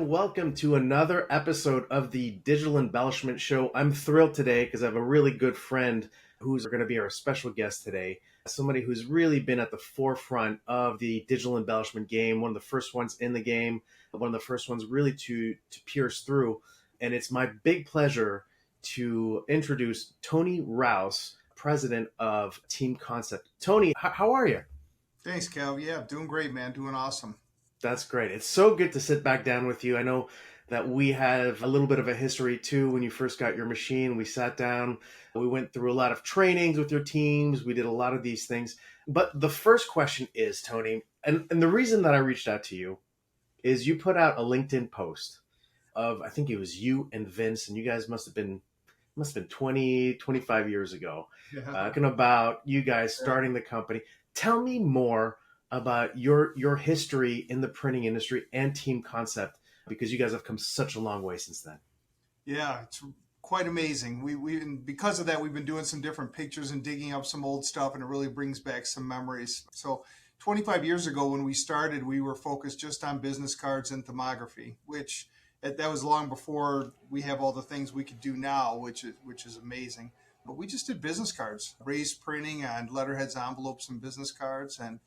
and welcome to another episode of the Digital Embellishment Show. I'm thrilled today because I have a really good friend who's going to be our special guest today. Somebody who's really been at the forefront of the digital embellishment game, one of the first ones in the game, one of the first ones really to pierce through. And it's my big pleasure to introduce Tony Rouse, president of Team Concept. Tony, how are you? Thanks, Cal. Yeah, doing great, man. Doing awesome. That's great. It's so good to sit back down with you. I know that we have a little bit of a history too. When you first got your machine, we sat down, we went through a lot of trainings with your teams. We did a lot of these things. But the first question is, Tony, and the reason that I reached out to you is you put out a LinkedIn post of, I think it was you and Vince, and you guys must have been 20, 25 years ago, talking about you guys starting the company. Tell me more about your history in the printing industry and Team Concept, because you guys have come such a long way since then. Yeah, it's quite amazing. And because of that, we've been doing some different pictures and digging up some old stuff, and it really brings back some memories. So 25 years ago when we started, we were focused just on business cards and thermography, which that was long before we have all the things we could do now, which is amazing. But we just did business cards, raised printing on letterheads, envelopes, and business cards, and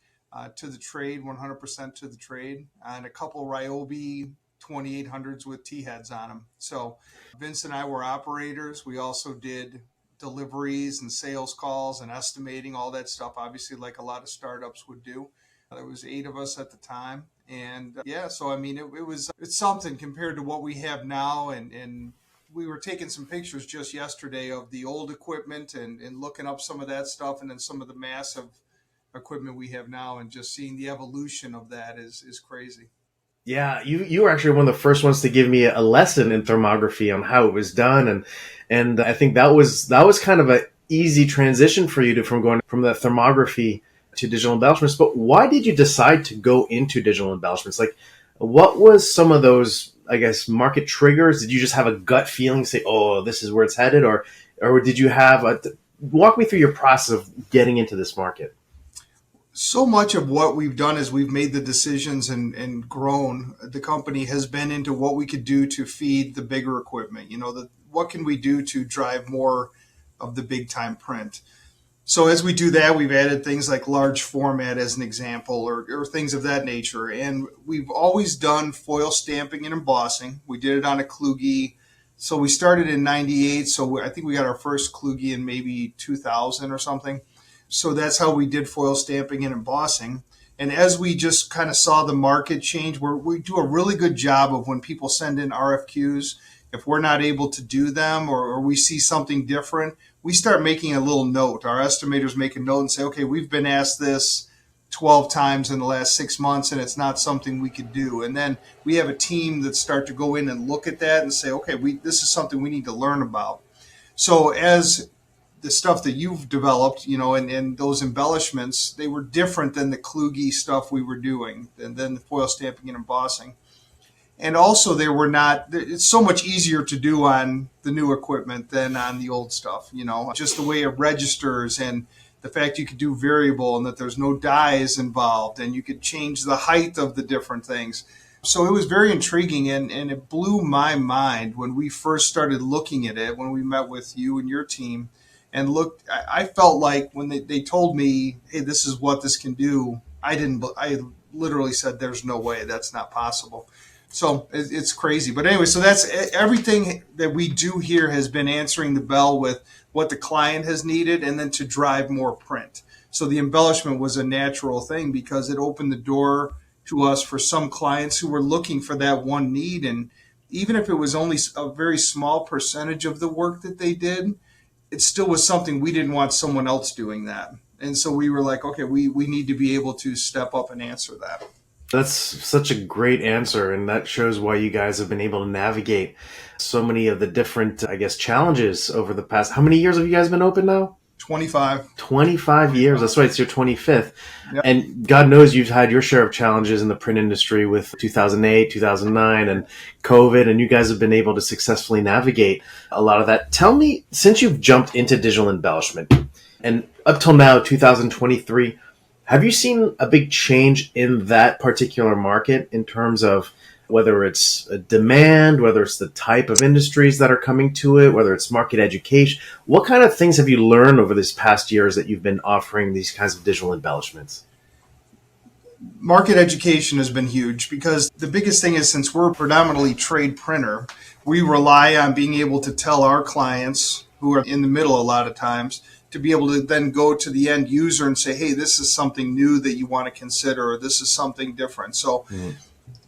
to the trade, 100% to the trade, and a couple Ryobi 2800s with T-heads on them. So Vince and I were operators. We also did deliveries and sales calls and estimating, all that stuff, obviously like a lot of startups would do. There was 8 of us at the time. And so I mean, it's something compared to what we have now. And we were taking some pictures just yesterday of the old equipment and looking up some of that stuff, and then some of the massive equipment we have now, and just seeing the evolution of that is crazy. Yeah, you were actually one of the first ones to give me a lesson in thermography on how it was done, and I think that was kind of an easy transition for you from going from the thermography to digital embellishments. But why did you decide to go into digital embellishments? Like, what was some of those, I guess, market triggers? Did you just have a gut feeling, say, "Oh, this is where it's headed," or did you have walk me through your process of getting into this market? So much of what we've done is we've made the decisions and grown. The company has been into what we could do to feed the bigger equipment. What can we do to drive more of the big time print? So as we do that, we've added things like large format as an example, or things of that nature. And we've always done foil stamping and embossing. We did it on a Kluge. So we started in 98. So I think we got our first Kluge in maybe 2000 or something. So that's how we did foil stamping and embossing. And as we just kind of saw the market change, we do a really good job of when people send in RFQs, if we're not able to do them or we see something different, we start making a little note. Our estimators make a note and say, okay, we've been asked this 12 times in the last 6 months, and it's not something we could do. And then we have a team that start to go in and look at that and say, okay, this is something we need to learn about. So as the stuff that you've developed, and those embellishments, they were different than the Kluge stuff we were doing, and then the foil stamping and embossing. And also it's so much easier to do on the new equipment than on the old stuff, just the way it registers, and the fact you could do variable and that there's no dies involved, and you could change the height of the different things. So it was very intriguing, and it blew my mind when we first started looking at it, when we met with you and your team. And looked, I felt like when they told me, hey, this is what this can do, I literally said, there's no way, that's not possible. So it's crazy. But anyway, so that's everything that we do here has been answering the bell with what the client has needed, and then to drive more print. So the embellishment was a natural thing because it opened the door to us for some clients who were looking for that one need. And even if it was only a very small percentage of the work that they did, it still was something we didn't want someone else doing that. And so we were like, okay, we need to be able to step up and answer that. That's such a great answer. And that shows why you guys have been able to navigate so many of the different, I guess, challenges over the past. How many years have you guys been open now? 25. 25 years. That's right. It's your 25th. Yep. And God knows you've had your share of challenges in the print industry with 2008, 2009, and COVID, and you guys have been able to successfully navigate a lot of that. Tell me, since you've jumped into digital embellishment, and up till now, 2023, have you seen a big change in that particular market in terms of whether it's a demand, whether it's the type of industries that are coming to it, whether it's market education. What kind of things have you learned over this past years that you've been offering these kinds of digital embellishments? Market education has been huge because the biggest thing is, since we're predominantly trade printer, we rely on being able to tell our clients, who are in the middle a lot of times, to be able to then go to the end user and say, hey, this is something new that you want to consider, or this is something different. So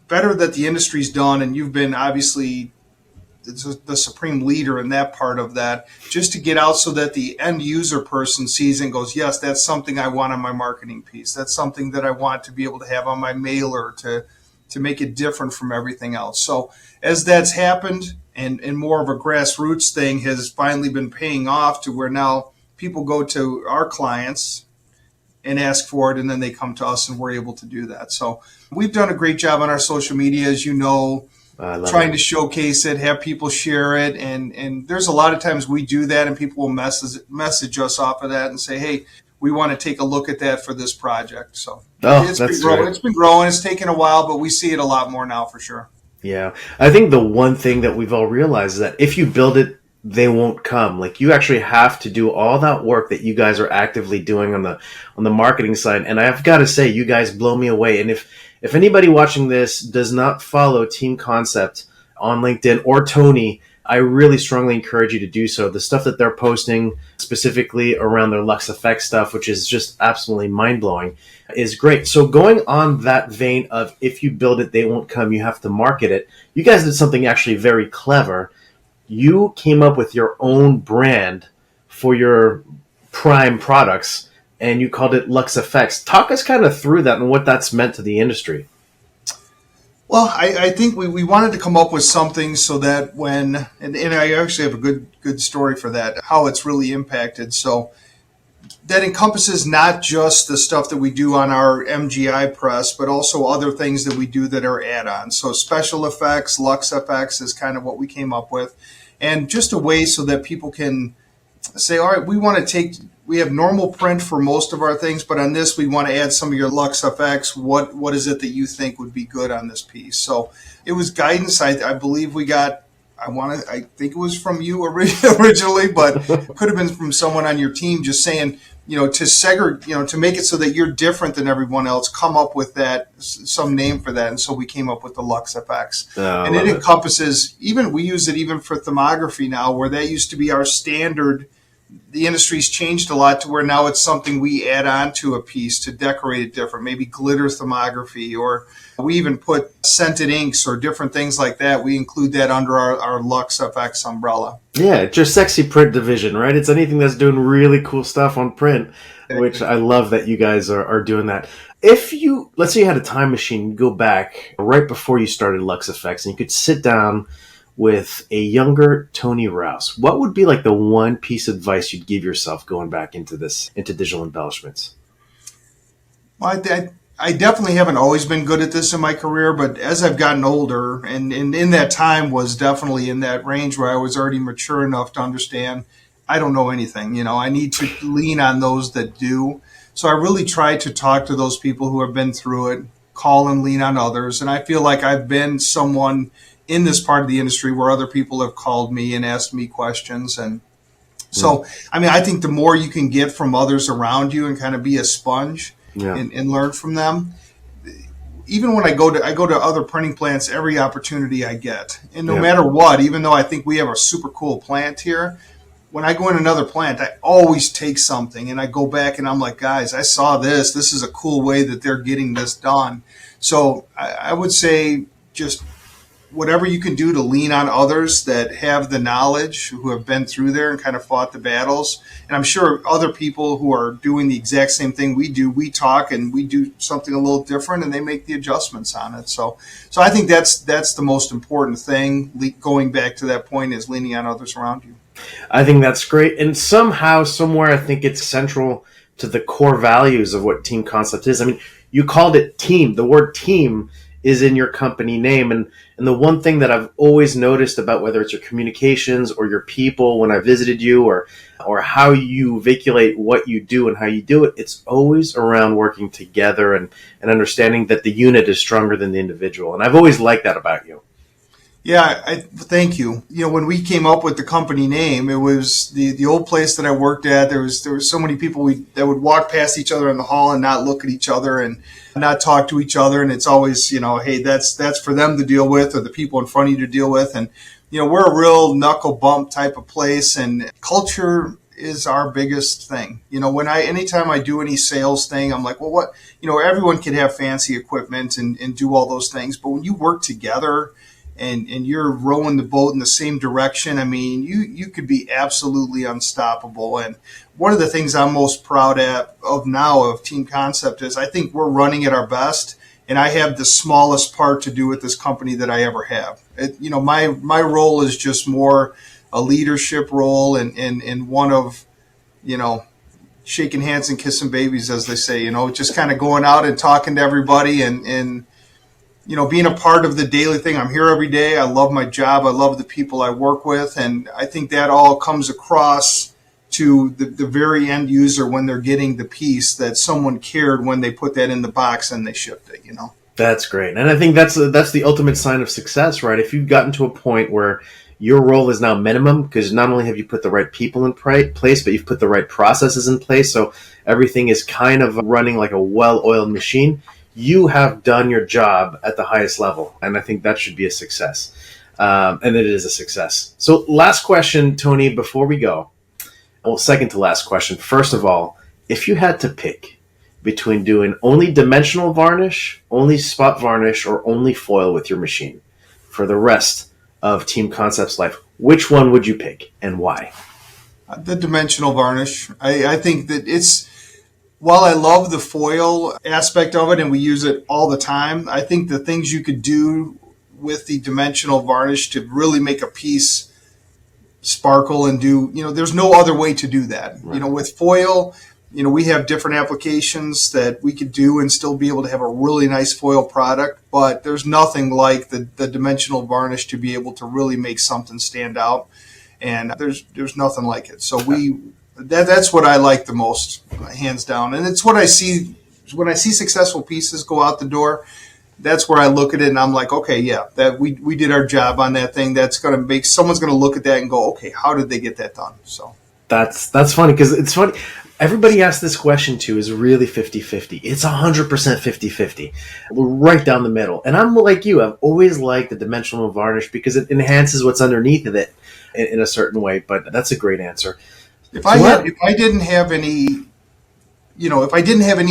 better that the industry's done, and you've been obviously the supreme leader in that part of that, just to get out so that the end user person sees and goes, yes, that's something I want on my marketing piece. That's something that I want to be able to have on my mailer to make it different from everything else. So as that's happened, and more of a grassroots thing has finally been paying off to where now people go to our clients and ask for it, and then they come to us and we're able to do that. So we've done a great job on our social media, as you know, trying to showcase it, have people share it. And there's a lot of times we do that and people will message us off of that and say, hey, we want to take a look at that for this project. So it's been growing. It's taken a while, but we see it a lot more now for sure. Yeah. I think the one thing that we've all realized is that if you build it, they won't come. Like, you actually have to do all that work that you guys are actively doing on the marketing side. And I've got to say, you guys blow me away. And if anybody watching this does not follow Team Concept on LinkedIn or Tony, I really strongly encourage you to do so. The stuff that they're posting specifically around their Lux Effects stuff, which is just absolutely mind-blowing, is great. So going on that vein of, if you build it, they won't come, you have to market it. You guys did something actually very clever. You came up with your own brand for your prime products, and you called it Lux Effects. Talk us kind of through that and what that's meant to the industry. Well, I think we wanted to come up with something so that when, and I actually have a good story for that, how it's really impacted. So that encompasses not just the stuff that we do on our MGI press, but also other things that we do that are add-ons. So special effects, Lux FX is kind of what we came up with. And just a way so that people can say, all right, we have normal print for most of our things, but on this, we want to add some of your Lux FX. What is it that you think would be good on this piece? So it was guidance. I believe we got, I think it was from you originally, but it could have been from someone on your team just saying, to make it so that you're different than everyone else, come up with some name for that. And so we came up with the Lux FX. And it encompasses, we use it even for thermography now, where that used to be our standard. The industry's changed a lot to where now it's something we add on to a piece to decorate it different, maybe glitter thermography, or we even put scented inks or different things like that. We include that under our Lux FX umbrella. Yeah, it's your sexy print division, right? It's anything that's doing really cool stuff on print, which I love that you guys are doing that. If let's say you had a time machine, go back right before you started Lux FX, and you could sit down with a younger Tony Rouse, what would be like the one piece of advice you'd give yourself going back into digital embellishments? Well, I definitely haven't always been good at this in my career, but as I've gotten older, and in that time was definitely in that range where I was already mature enough to understand I don't know anything. I need to lean on those that do. So I really try to talk to those people who have been through it, call and lean on others. And I feel like I've been someone in this part of the industry where other people have called me and asked me questions. And so, I think the more you can get from others around you and kind of be a sponge and learn from them. Even when I go to other printing plants, every opportunity I get, and no matter what, even though I think we have a super cool plant here, when I go in another plant, I always take something and I go back and I'm like, guys, I saw this. This is a cool way that they're getting this done. So I would say just whatever you can do to lean on others that have the knowledge, who have been through there and kind of fought the battles. And I'm sure other people who are doing the exact same thing we do, we talk and we do something a little different and they make the adjustments on it. So I think that's the most important thing, going back to that point, is leaning on others around you. I think that's great. And somehow, somewhere, I think it's central to the core values of what Team Concept is. I mean, you called it team. The word team is in your company name. And the one thing that I've always noticed about whether it's your communications or your people when I visited you, or how you vehiculate what you do and how you do it, it's always around working together and understanding that the unit is stronger than the individual. And I've always liked that about you. Yeah, thank you. When we came up with the company name, it was the old place that I worked at. There was so many people that would walk past each other in the hall and not look at each other and not talk to each other. And it's always, hey, that's for them to deal with, or the people in front of you to deal with. And we're a real knuckle bump type of place, and culture is our biggest thing. Anytime I do any sales thing, I'm like, well, what, everyone can have fancy equipment and do all those things, but when you work together and you're rowing the boat in the same direction, I mean, you could be absolutely unstoppable. And one of the things I'm most proud of now of Team Concept is I think we're running at our best, and I have the smallest part to do with this company that I ever have. My role is just more a leadership role and one of, shaking hands and kissing babies, as they say, just kind of going out and talking to everybody and being a part of the daily thing. I'm here every day. I love my job. I love the people I work with. And I think that all comes across to the very end user when they're getting the piece, that someone cared when they put that in the box and they shipped it, That's great. And I think that's the ultimate sign of success, right? If you've gotten to a point where your role is now minimum, because not only have you put the right people in place, but you've put the right processes in place, so everything is kind of running like a well-oiled machine, you have done your job at the highest level. And I think that should be a success. And it is a success. So last question, Tony, before we go. Well, second to last question. First of all, if you had to pick between doing only dimensional varnish, only spot varnish, or only foil with your machine for the rest of Team Concept's life, which one would you pick and why? The dimensional varnish. I think that while I love the foil aspect of it and we use it all the time, I think the things you could do with the dimensional varnish to really make a piece sparkle and do, there's no other way to do that. Right. With foil, we have different applications that we could do and still be able to have a really nice foil product, but there's nothing like the dimensional varnish to be able to really make something stand out. And there's nothing like it. So that's what I like the most, hands down. And it's what I see when I see successful pieces go out the door. That's where I look at it and I'm like, okay, yeah, that we did our job on that thing. That's going to make someone's going to look at that and go, okay, how did they get that done? So that's funny, because it's funny. Everybody asks this question too, is really 50-50. It's 100% 50-50. We're right down the middle. And I'm like you. I've always liked the dimensional varnish because it enhances what's underneath of it in a certain way. But that's a great answer. If I didn't have any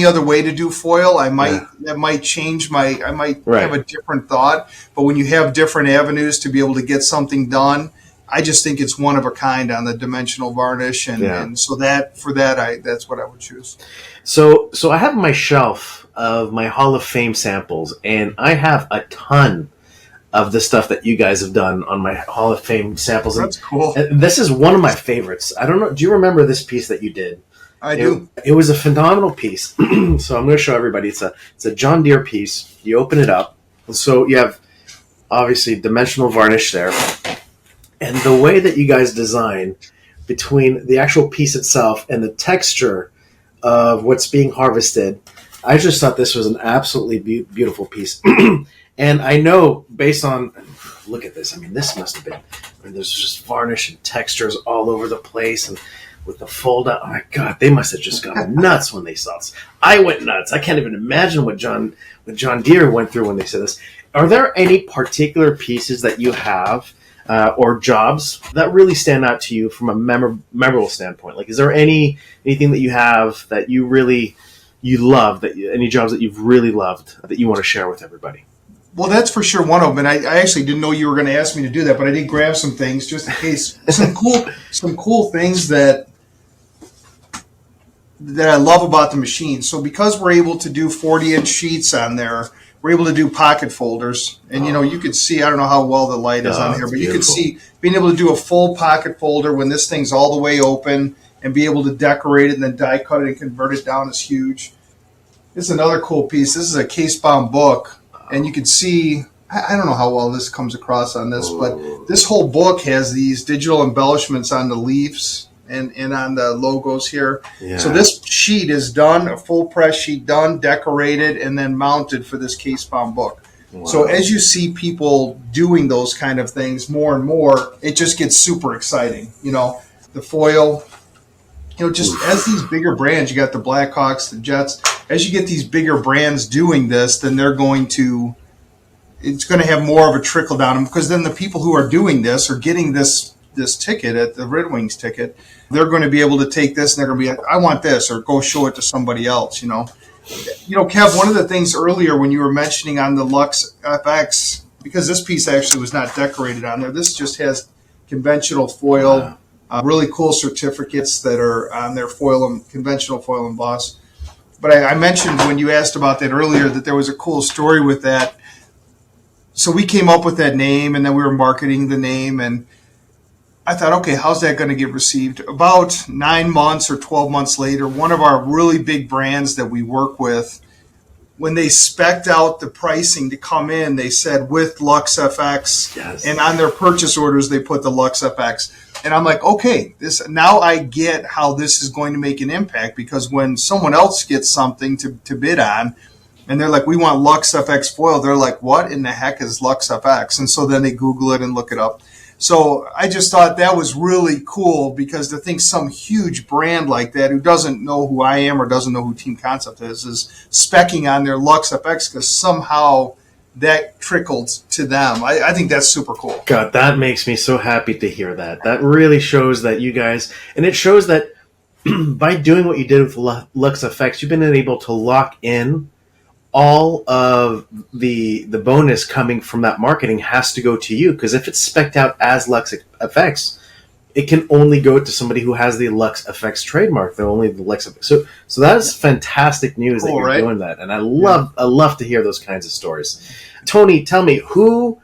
other way to do foil, that might change I might have a different thought. But when you have different avenues to be able to get something done, I just think it's one of a kind on the dimensional varnish, and so that's what I would choose. So I have my shelf of my Hall of Fame samples, and I have a ton of the stuff that you guys have done on my Hall of Fame samples. That's cool. And this is one of my favorites. I don't know. Do you remember this piece that you did? I do. It was a phenomenal piece. So I'm going to show everybody. It's a John Deere piece. You open it up. So you have obviously dimensional varnish there. And the way that you guys design between the actual piece itself and the texture of what's being harvested, I just thought this was an absolutely beautiful piece. And I know based on, look at this. I mean, this must have been, there's just varnish and textures all over the place. And with the fold out, oh my God, they must have just gone nuts when they saw this. I went nuts. I can't even imagine what John Deere went through when they said this. Are there any particular pieces that you have or jobs that really stand out to you from a memorable standpoint? Like, is there anything that you have that you love, any jobs that you've really loved that you want to share with everybody? Well, that's for sure one of them, and I actually didn't know you were going to ask me to do that, but I did grab some things just in case. some cool things that I love about the machine. So because we're able to do 40-inch sheets on there, we're able to do pocket folders. And, you could see, I don't know how well the light is on here, but you could see being able to do a full pocket folder when this thing's all the way open and be able to decorate it and then die cut it and convert it down is huge. This is another cool piece. This is a case-bound book. And you can see, I don't know how well this comes across on this, but this whole book has these digital embellishments on the leaves and on the logos here. Yeah. So this sheet is done, a full press sheet done, decorated, and then mounted for this case bound book. Wow. So as you see people doing those kind of things more and more, it just gets super exciting. The foil, just as these bigger brands, you got the Blackhawks, the Jets, as you get these bigger brands doing this, then it's going to have more of a trickle down, because then the people who are doing this or getting this ticket at the Red Wings ticket, they're going to be able to take this and they're going to be like, I want this, or go show it to somebody else, Kev, one of the things earlier when you were mentioning on the Lux FX, because this piece actually was not decorated on there, this just has conventional foil, really cool certificates that are on their conventional foil emboss. But I mentioned when you asked about that earlier that there was a cool story with that. So we came up with that name, and then we were marketing the name, and I thought, okay, how's that going to get received? About 9 months or 12 months later, one of our really big brands that we work with, when they spec'd out the pricing to come in, they said with Lux FX, yes. And on their purchase orders, they put the Lux FX. And I'm like, okay, now I get how this is going to make an impact, because when someone else gets something to bid on, and they're like, we want Lux FX foil, they're like, what in the heck is Lux FX? And so then they Google it and look it up. So I just thought that was really cool, because to think some huge brand like that, who doesn't know who I am or doesn't know who Team Concept is specking on their Lux FX, because somehow that trickled to them. I think that's super cool. God, that makes me so happy to hear that. That really shows that you guys, and it shows that by doing what you did with Lux FX, you've been able to lock in all of the bonus coming from that marketing has to go to you, because if it's spec'd out as Lux FX, it can only go to somebody who has the Lux FX trademark. They're only the Lux FX. So that is fantastic news that you're doing that, and I love to hear those kinds of stories. Tony, tell me who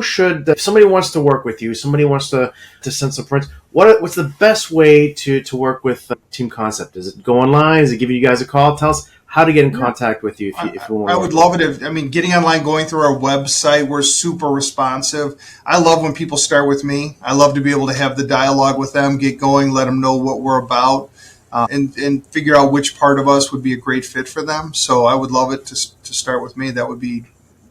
should, if somebody wants to work with you, somebody wants to send some prints, what's the best way to work with Team Concept? Is it go online? Is it giving you guys a call? Tell us how to get in contact with you if you want. I would love it getting online, going through our website, we're super responsive. I love when people start with me. I love to be able to have the dialogue with them, get going, let them know what we're about, and figure out which part of us would be a great fit for them. So I would love it to start with me. That would be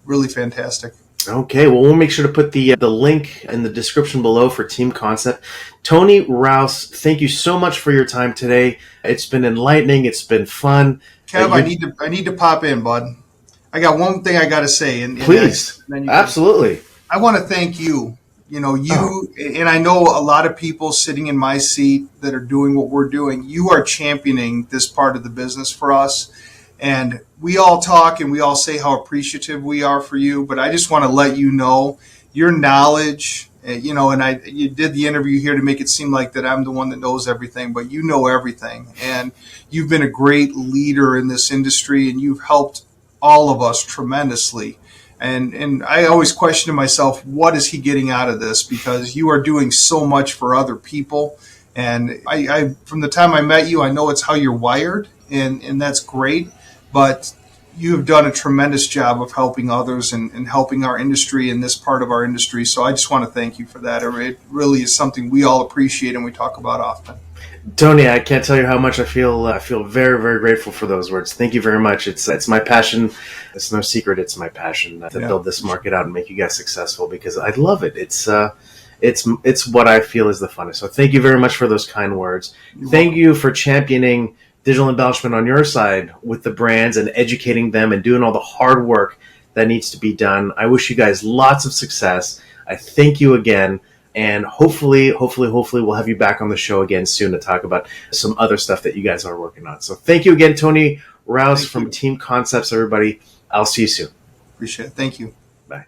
really fantastic. Okay, well, we'll make sure to put the link in the description below for Team Concept. Tony Rouse, thank you so much for your time today. It's been enlightening. It's been fun. Kev, I need to pop in, bud. I got one thing I got to say. Please, absolutely. I want to thank you. And I know a lot of people sitting in my seat that are doing what we're doing. You are championing this part of the business for us. And we all talk and we all say how appreciative we are for you. But I just want to let you know your knowledge, and you did the interview here to make it seem like that I'm the one that knows everything, but you know everything. And you've been a great leader in this industry, and you've helped all of us tremendously. And I always question myself, what is he getting out of this? Because you are doing so much for other people. And I from the time I met you, I know it's how you're wired, and that's great. But you have done a tremendous job of helping others and helping our industry and this part of our industry. So I just want to thank you for that. It really is something we all appreciate and we talk about often. Tony, I can't tell you how much I feel very, very grateful for those words. Thank you very much. It's my passion. It's no secret. It's my passion to build this market out and make you guys successful, because I love it. It's what I feel is the funnest. So thank you very much for those kind words. Thank you for championing digital embellishment on your side with the brands and educating them and doing all the hard work that needs to be done. I wish you guys lots of success. I thank you again. And hopefully we'll have you back on the show again soon to talk about some other stuff that you guys are working on. So thank you again, Tony Rouse from Team Concepts, everybody. I'll see you soon. Appreciate it. Thank you. Bye.